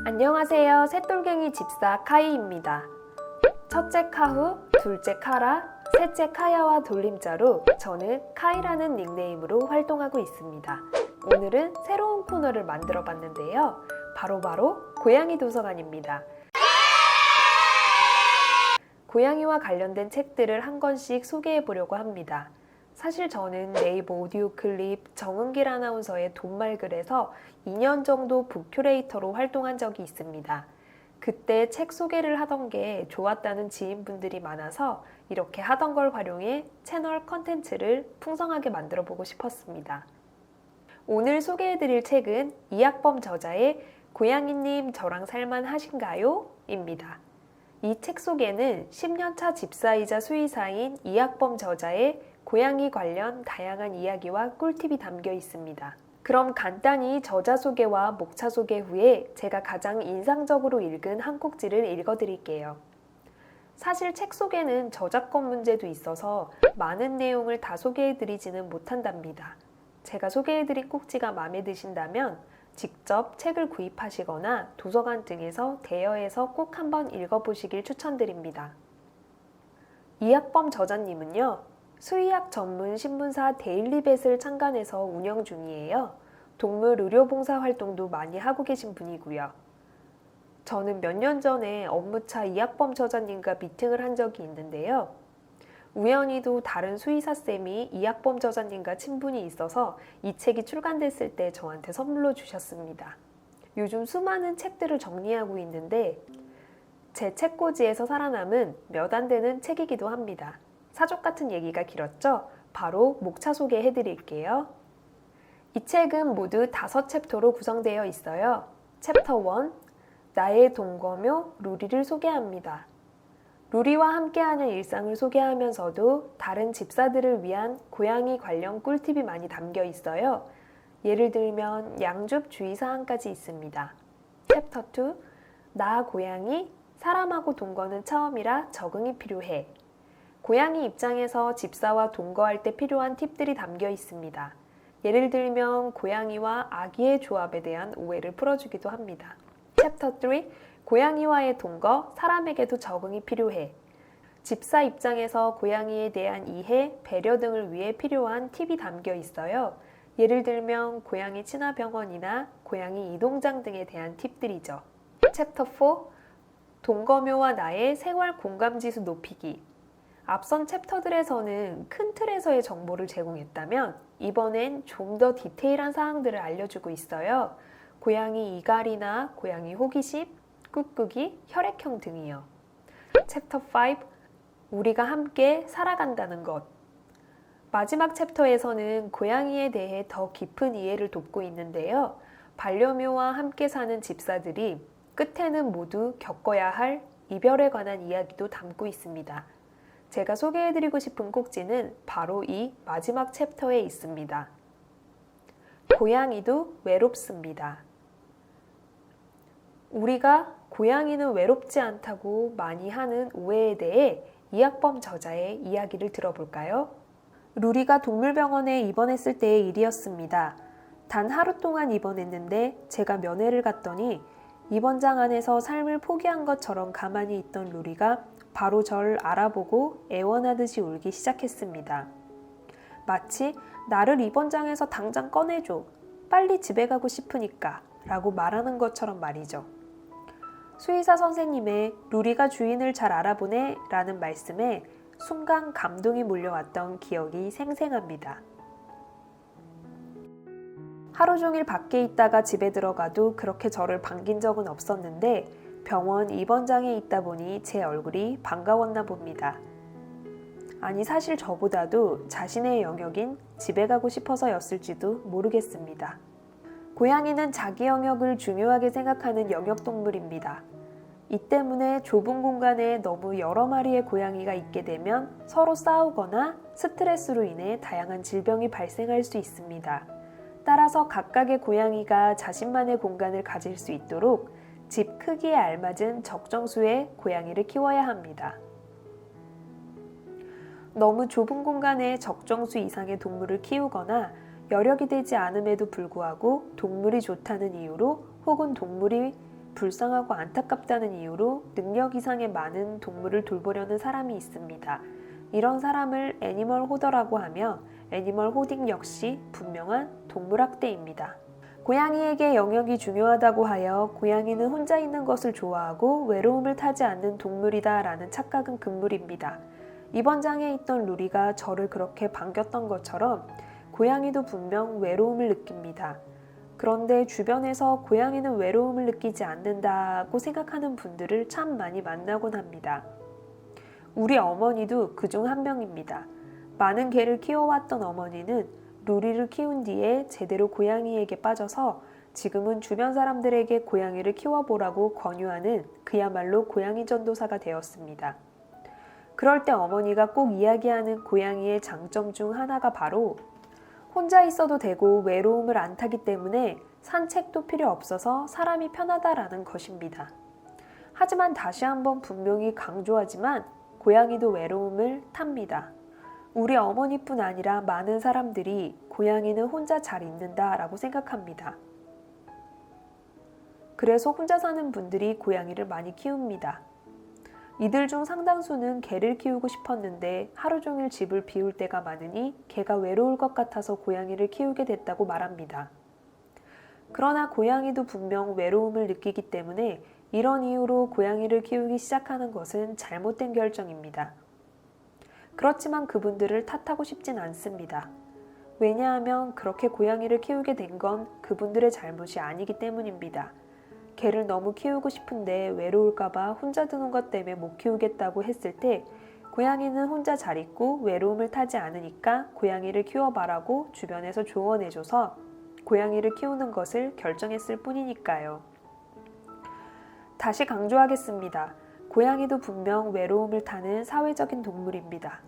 안녕하세요. 새돌갱이 집사 카이입니다. 첫째 카후, 둘째 카라, 셋째 카야와 돌림자로 저는 카이라는 닉네임으로 활동하고 있습니다. 오늘은 새로운 코너를 만들어 봤는데요. 바로 고양이 도서관입니다. 고양이와 관련된 책들을 한 권씩 소개해 보려고 합니다. 사실 저는 네이버 오디오 클립 정은길 아나운서의 돈말글에서 2년 정도 북큐레이터로 활동한 적이 있습니다. 그때 책 소개를 하던 게 좋았다는 지인분들이 많아서 이렇게 하던 걸 활용해 채널 컨텐츠를 풍성하게 만들어 보고 싶었습니다. 오늘 소개해드릴 책은 이학범 저자의 고양이님 저랑 살만 하신가요? 입니다. 이 책 속에는 10년차 집사이자 수의사인 이학범 저자의 고양이 관련 다양한 이야기와 꿀팁이 담겨 있습니다. 그럼 간단히 저자 소개와 목차 소개 후에 제가 가장 인상적으로 읽은 한 꼭지를 읽어드릴게요. 사실 책 속에는 저작권 문제도 있어서 많은 내용을 다 소개해드리지는 못한답니다. 제가 소개해드린 꼭지가 마음에 드신다면 직접 책을 구입하시거나 도서관 등에서 대여해서 꼭 한번 읽어보시길 추천드립니다. 이학범 저자님은요, 수의학 전문 신문사 데일리벳을 창간해서 운영 중이에요. 동물 의료봉사 활동도 많이 하고 계신 분이고요. 저는 몇 년 전에 업무차 이학범 저자님과 미팅을 한 적이 있는데요. 우연히도 다른 수의사쌤이 이학범 저자님과 친분이 있어서 이 책이 출간됐을 때 저한테 선물로 주셨습니다. 요즘 수많은 책들을 정리하고 있는데 제 책꽂이에서 살아남은 몇 안 되는 책이기도 합니다. 사족 같은 얘기가 길었죠? 바로 목차 소개해드릴게요. 이 책은 모두 5챕터로 구성되어 있어요. 챕터 1, 나의 동거묘 루리를 소개합니다. 루리와 함께하는 일상을 소개하면서도 다른 집사들을 위한 고양이 관련 꿀팁이 많이 담겨 있어요. 예를 들면 양줍 주의사항까지 있습니다. 챕터 2, 나 고양이, 사람하고 동거는 처음이라 적응이 필요해. 고양이 입장에서 집사와 동거할 때 필요한 팁들이 담겨 있습니다. 예를 들면 고양이와 아기의 조합에 대한 오해를 풀어주기도 합니다. 챕터 3, 고양이와의 동거, 사람에게도 적응이 필요해. 집사 입장에서 고양이에 대한 이해, 배려 등을 위해 필요한 팁이 담겨 있어요. 예를 들면 고양이 친화병원이나 고양이 이동장 등에 대한 팁들이죠. 챕터 4, 동거묘와 나의 생활 공감지수 높이기. 앞선 챕터들에서는 큰 틀에서의 정보를 제공했다면 이번엔 좀 더 디테일한 사항들을 알려주고 있어요. 고양이 이갈이나 고양이 호기심, 꾹꾹이, 혈액형 등이요. 챕터 5, 우리가 함께 살아간다는 것. 마지막 챕터에서는 고양이에 대해 더 깊은 이해를 돕고 있는데요. 반려묘와 함께 사는 집사들이 끝에는 모두 겪어야 할 이별에 관한 이야기도 담고 있습니다. 제가 소개해드리고 싶은 꼭지는 바로 이 마지막 챕터에 있습니다. 고양이도 외롭습니다. 우리가 고양이는 외롭지 않다고 많이 하는 오해에 대해 이학범 저자의 이야기를 들어볼까요? 루리가 동물병원에 입원했을 때의 일이었습니다. 단 하루 동안 입원했는데 제가 면회를 갔더니 입원장 안에서 삶을 포기한 것처럼 가만히 있던 루리가 바로 절 알아보고 애원하듯이 울기 시작했습니다. 마치 나를 입원장에서 당장 꺼내줘, 빨리 집에 가고 싶으니까 라고 말하는 것처럼 말이죠. 수의사 선생님의 루리가 주인을 잘 알아보네 라는 말씀에 순간 감동이 몰려왔던 기억이 생생합니다. 하루 종일 밖에 있다가 집에 들어가도 그렇게 저를 반긴 적은 없었는데 병원 입원장에 있다 보니 제 얼굴이 반가웠나 봅니다. 아니 사실 저보다도 자신의 영역인 집에 가고 싶어서였을지도 모르겠습니다. 고양이는 자기 영역을 중요하게 생각하는 영역동물입니다. 이 때문에 좁은 공간에 너무 여러 마리의 고양이가 있게 되면 서로 싸우거나 스트레스로 인해 다양한 질병이 발생할 수 있습니다. 따라서 각각의 고양이가 자신만의 공간을 가질 수 있도록 집 크기에 알맞은 적정수의 고양이를 키워야 합니다. 너무 좁은 공간에 적정수 이상의 동물을 키우거나 여력이 되지 않음에도 불구하고 동물이 좋다는 이유로 혹은 동물이 불쌍하고 안타깝다는 이유로 능력 이상의 많은 동물을 돌보려는 사람이 있습니다. 이런 사람을 애니멀 호더라고 하며 애니멀 호딩 역시 분명한 동물학대입니다. 고양이에게 영역이 중요하다고 하여 고양이는 혼자 있는 것을 좋아하고 외로움을 타지 않는 동물이다 라는 착각은 금물입니다. 이번 장에 있던 루리가 저를 그렇게 반겼던 것처럼 고양이도 분명 외로움을 느낍니다. 그런데 주변에서 고양이는 외로움을 느끼지 않는다고 생각하는 분들을 참 많이 만나곤 합니다. 우리 어머니도 그중 한 명입니다. 많은 개를 키워왔던 어머니는 루리를 키운 뒤에 제대로 고양이에게 빠져서 지금은 주변 사람들에게 고양이를 키워보라고 권유하는 그야말로 고양이 전도사가 되었습니다. 그럴 때 어머니가 꼭 이야기하는 고양이의 장점 중 하나가 바로 혼자 있어도 되고 외로움을 안 타기 때문에 산책도 필요 없어서 사람이 편하다라는 것입니다. 하지만 다시 한번 분명히 강조하지만 고양이도 외로움을 탑니다. 우리 어머니뿐 아니라 많은 사람들이 고양이는 혼자 잘 있는다 라고 생각합니다. 그래서 혼자 사는 분들이 고양이를 많이 키웁니다. 이들 중 상당수는 개를 키우고 싶었는데 하루 종일 집을 비울 때가 많으니 개가 외로울 것 같아서 고양이를 키우게 됐다고 말합니다. 그러나 고양이도 분명 외로움을 느끼기 때문에 이런 이유로 고양이를 키우기 시작하는 것은 잘못된 결정입니다. 그렇지만 그분들을 탓하고 싶진 않습니다. 왜냐하면 그렇게 고양이를 키우게 된 건 그분들의 잘못이 아니기 때문입니다. 개를 너무 키우고 싶은데 외로울까봐 혼자 두는 것 때문에 못 키우겠다고 했을 때 고양이는 혼자 잘 있고 외로움을 타지 않으니까 고양이를 키워봐라고 주변에서 조언해줘서 고양이를 키우는 것을 결정했을 뿐이니까요. 다시 강조하겠습니다. 고양이도 분명 외로움을 타는 사회적인 동물입니다.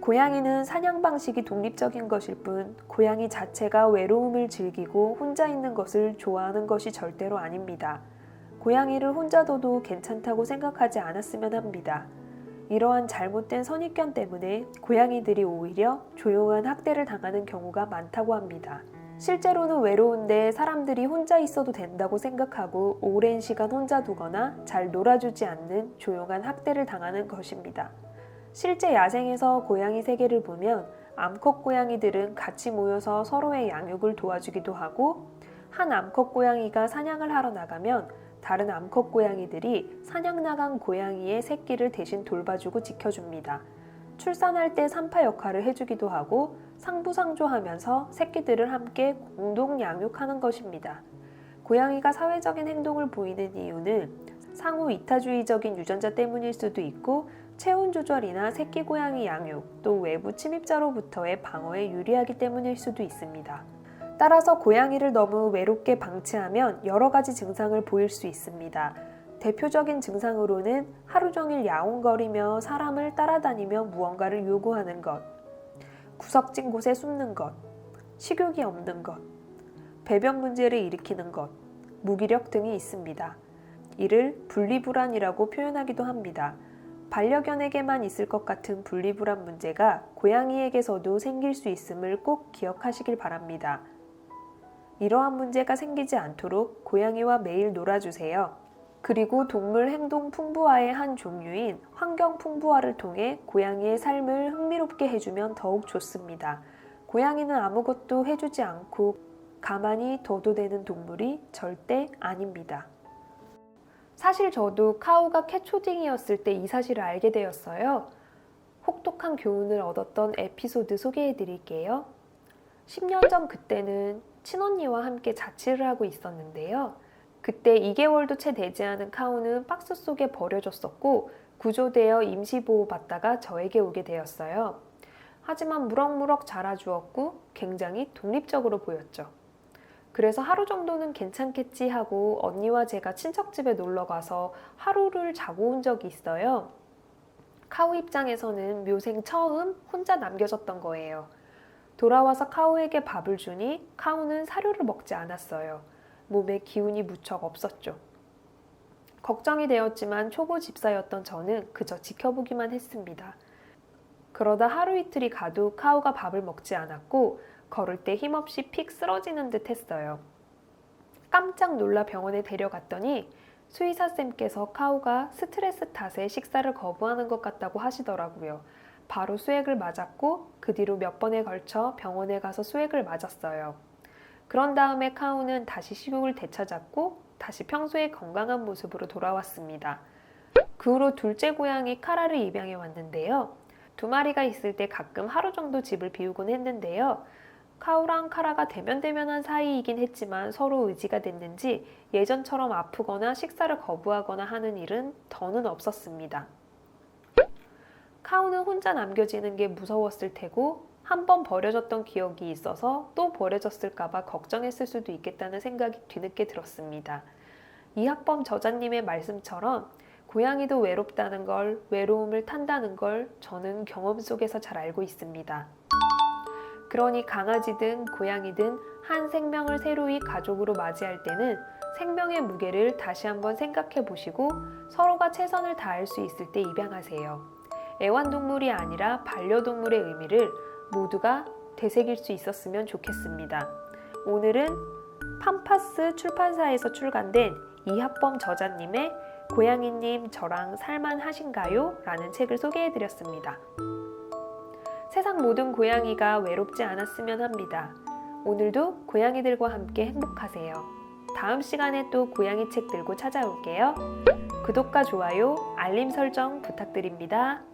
고양이는 사냥 방식이 독립적인 것일 뿐 고양이 자체가 외로움을 즐기고 혼자 있는 것을 좋아하는 것이 절대로 아닙니다. 고양이를 혼자 둬도 괜찮다고 생각하지 않았으면 합니다. 이러한 잘못된 선입견 때문에 고양이들이 오히려 조용한 학대를 당하는 경우가 많다고 합니다. 실제로는 외로운데 사람들이 혼자 있어도 된다고 생각하고 오랜 시간 혼자 두거나 잘 놀아주지 않는 조용한 학대를 당하는 것입니다. 실제 야생에서 고양이 세계를 보면 암컷 고양이들은 같이 모여서 서로의 양육을 도와주기도 하고 한 암컷 고양이가 사냥을 하러 나가면 다른 암컷 고양이들이 사냥 나간 고양이의 새끼를 대신 돌봐주고 지켜줍니다. 출산할 때 산파 역할을 해주기도 하고 상부상조하면서 새끼들을 함께 공동 양육하는 것입니다. 고양이가 사회적인 행동을 보이는 이유는 상호 이타주의적인 유전자 때문일 수도 있고 체온 조절이나 새끼 고양이 양육, 또 외부 침입자로부터의 방어에 유리하기 때문일 수도 있습니다. 따라서 고양이를 너무 외롭게 방치하면 여러 가지 증상을 보일 수 있습니다. 대표적인 증상으로는 하루 종일 야옹거리며 사람을 따라다니며 무언가를 요구하는 것, 구석진 곳에 숨는 것, 식욕이 없는 것, 배변 문제를 일으키는 것, 무기력 등이 있습니다. 이를 분리불안이라고 표현하기도 합니다. 반려견에게만 있을 것 같은 분리불안 문제가 고양이에게서도 생길 수 있음을 꼭 기억하시길 바랍니다. 이러한 문제가 생기지 않도록 고양이와 매일 놀아주세요. 그리고 동물 행동 풍부화의 한 종류인 환경 풍부화를 통해 고양이의 삶을 흥미롭게 해주면 더욱 좋습니다. 고양이는 아무것도 해주지 않고 가만히 둬도 되는 동물이 절대 아닙니다. 사실 저도 카우가 캣초딩이었을 때 이 사실을 알게 되었어요. 혹독한 교훈을 얻었던 에피소드 소개해 드릴게요. 10년 전 그때는 친언니와 함께 자취를 하고 있었는데요. 그때 2개월도 채 되지 않은 카우는 박스 속에 버려졌었고 구조되어 임시보호 받다가 저에게 오게 되었어요. 하지만 무럭무럭 자라주었고 굉장히 독립적으로 보였죠. 그래서 하루 정도는 괜찮겠지 하고 언니와 제가 친척집에 놀러가서 하루를 자고 온 적이 있어요. 카우 입장에서는 묘생 처음 혼자 남겨졌던 거예요. 돌아와서 카우에게 밥을 주니 카우는 사료를 먹지 않았어요. 몸에 기운이 무척 없었죠. 걱정이 되었지만 초보 집사였던 저는 그저 지켜보기만 했습니다. 그러다 하루 이틀이 가도 카우가 밥을 먹지 않았고 걸을 때 힘없이 픽 쓰러지는 듯 했어요. 깜짝 놀라 병원에 데려갔더니 수의사쌤께서 카우가 스트레스 탓에 식사를 거부하는 것 같다고 하시더라고요. 바로 수액을 맞았고 그 뒤로 몇 번에 걸쳐 병원에 가서 수액을 맞았어요. 그런 다음에 카우는 다시 식욕을 되찾았고 다시 평소의 건강한 모습으로 돌아왔습니다. 그 후로 둘째 고양이 카라를 입양해 왔는데요. 두 마리가 있을 때 가끔 하루 정도 집을 비우곤 했는데요. 카우랑 카라가 대면대면한 사이이긴 했지만 서로 의지가 됐는지 예전처럼 아프거나 식사를 거부하거나 하는 일은 더는 없었습니다. 카우는 혼자 남겨지는 게 무서웠을 테고 한 번 버려졌던 기억이 있어서 또 버려졌을까봐 걱정했을 수도 있겠다는 생각이 뒤늦게 들었습니다. 이학범 저자님의 말씀처럼 고양이도 외롭다는 걸, 외로움을 탄다는 걸 저는 경험 속에서 잘 알고 있습니다. 그러니 강아지든 고양이든 한 생명을 새로이 가족으로 맞이할 때는 생명의 무게를 다시 한번 생각해 보시고 서로가 최선을 다할 수 있을 때 입양하세요. 애완동물이 아니라 반려동물의 의미를 모두가 되새길 수 있었으면 좋겠습니다. 오늘은 팜파스 출판사에서 출간된 이학범 저자님의 고양이님 저랑 살만하신가요? 라는 책을 소개해드렸습니다. 세상 모든 고양이가 외롭지 않았으면 합니다. 오늘도 고양이들과 함께 행복하세요. 다음 시간에 또 고양이 책 들고 찾아올게요. 구독과 좋아요, 알림 설정 부탁드립니다.